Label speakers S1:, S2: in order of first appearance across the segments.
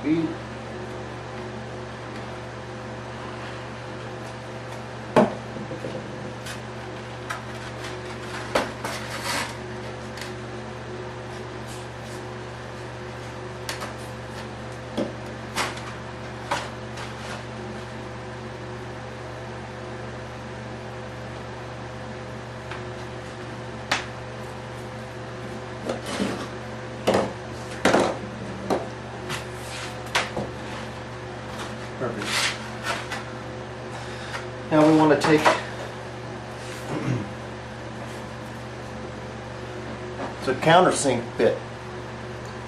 S1: bead. Perfect. Now we want to take the countersink bit.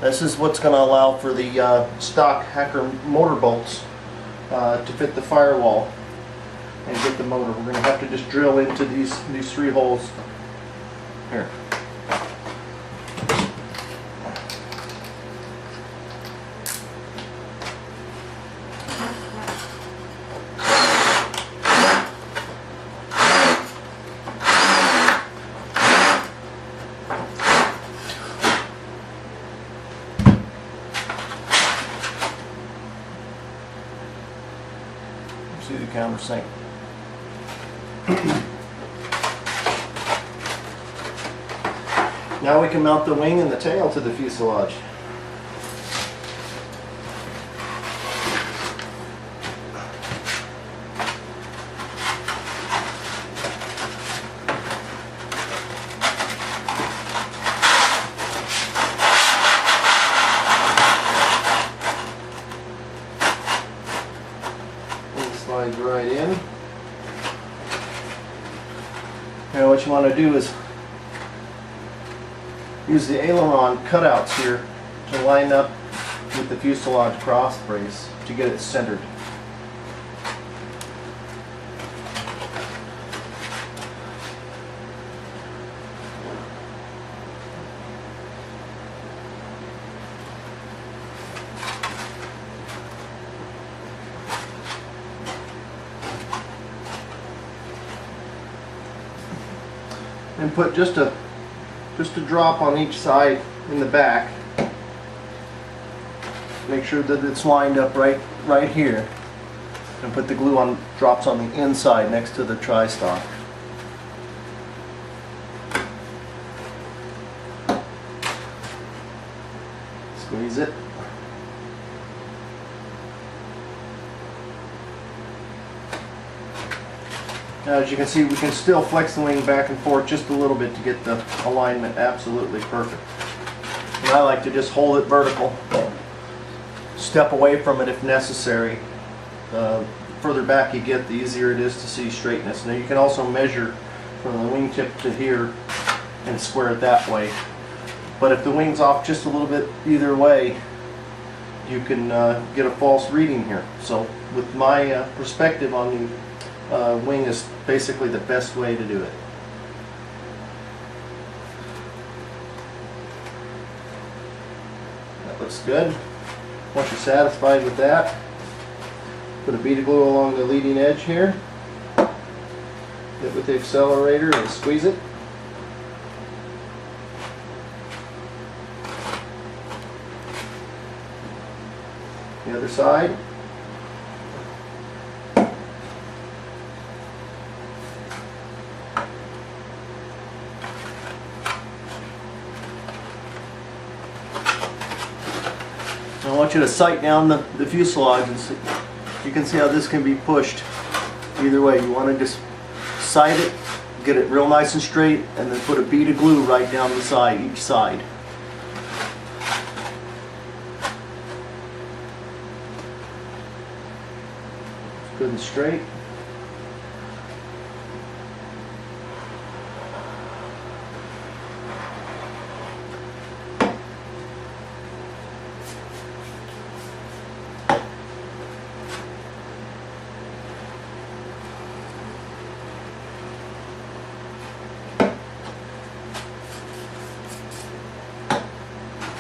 S1: This is what's going to allow for the stock Hacker motor bolts to fit the firewall and get the motor. We're going to have to just drill into these three holes here. See the countersink. Now we can mount the wing and the tail to the fuselage. Slides right in. Now what you want to do is use the aileron cutouts here to line up with the fuselage cross brace to get it centered. And put just a drop on each side in the back. Make sure that it's lined up right here. And put the glue on drops on the inside next to the tri-stock. Squeeze it. Now, as you can see, we can still flex the wing back and forth just a little bit to get the alignment absolutely perfect. And I like to just hold it vertical, step away from it if necessary. The further back you get, the easier it is to see straightness. Now you can also measure from the wingtip to here and square it that way. But if the wing's off just a little bit either way, you can get a false reading here. So with my perspective on the wing is basically the best way to do it. That looks good. Once you're satisfied with that, put a bead of glue along the leading edge here. Hit with the accelerator and squeeze it. The other side. I want you to sight down the fuselage and see, you can see how this can be pushed either way. You want to just sight it, get it real nice and straight, and then put a bead of glue right down the side, each side. It's good and straight.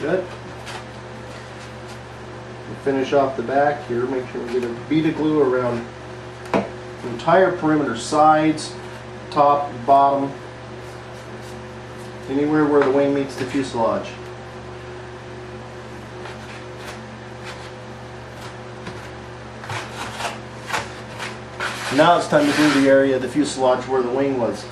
S1: Good. We'll finish off the back here. Make sure we get a bead of glue around the entire perimeter, sides, top, bottom, anywhere where the wing meets the fuselage. Now it's time to do the area of the fuselage where the wing was.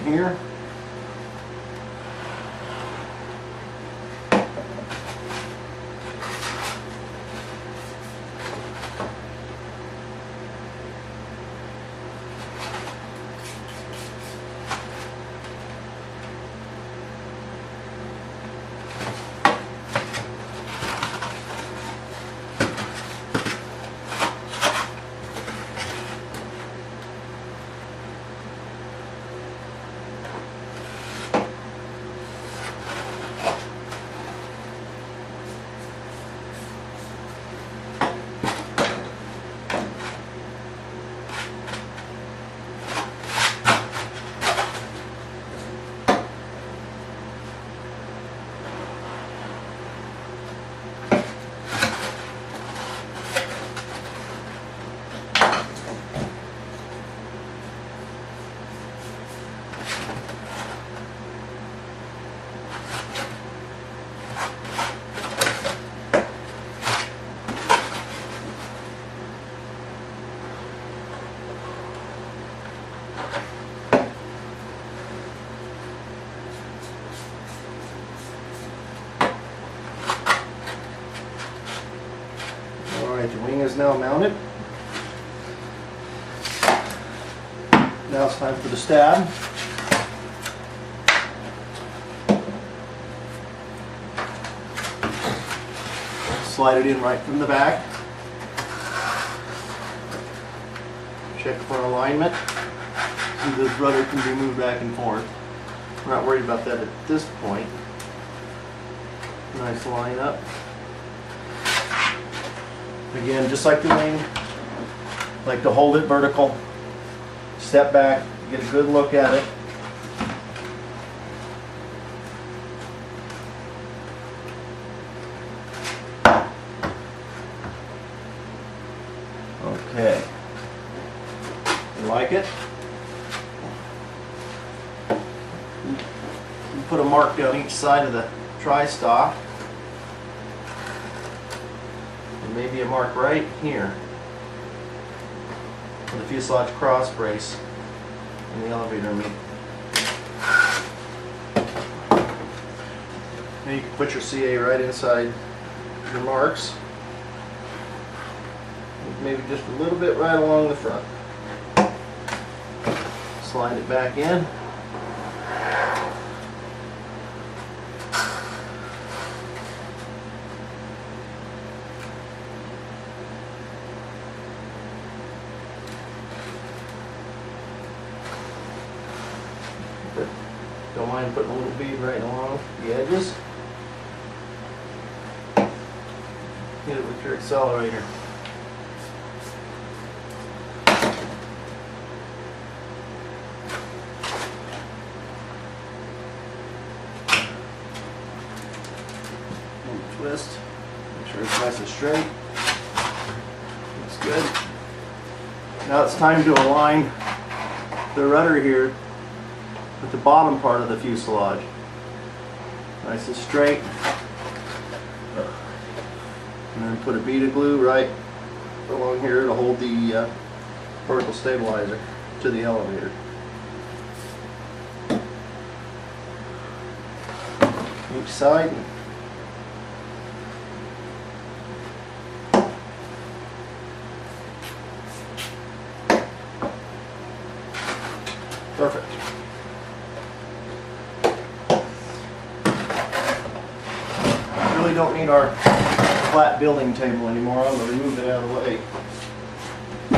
S1: Here. The wing is now mounted. Now it's time for the stab. Slide it in right from the back. Check for alignment. And this rudder can be moved back and forth. We're not worried about that at this point. Nice line up. Again, just like the wing, like to hold it vertical, step back, get a good look at it. Okay, you like it? You put a mark down each side of the tri-stock. Maybe a mark right here for the fuselage cross brace and the elevator meet. Now you can put your CA right inside your marks, maybe just a little bit right along the front. Slide it back in. Don't mind putting a little bead right along the edges. Hit it with your accelerator. Twist. Make sure it's nice and straight. Looks good. Now it's time to align the rudder here with the bottom part of the fuselage. Nice and straight. And then put a bead of glue right along here to hold the vertical stabilizer to the elevator. Each side. Perfect. Really don't need our flat building table anymore. I'm going to remove it out of the way.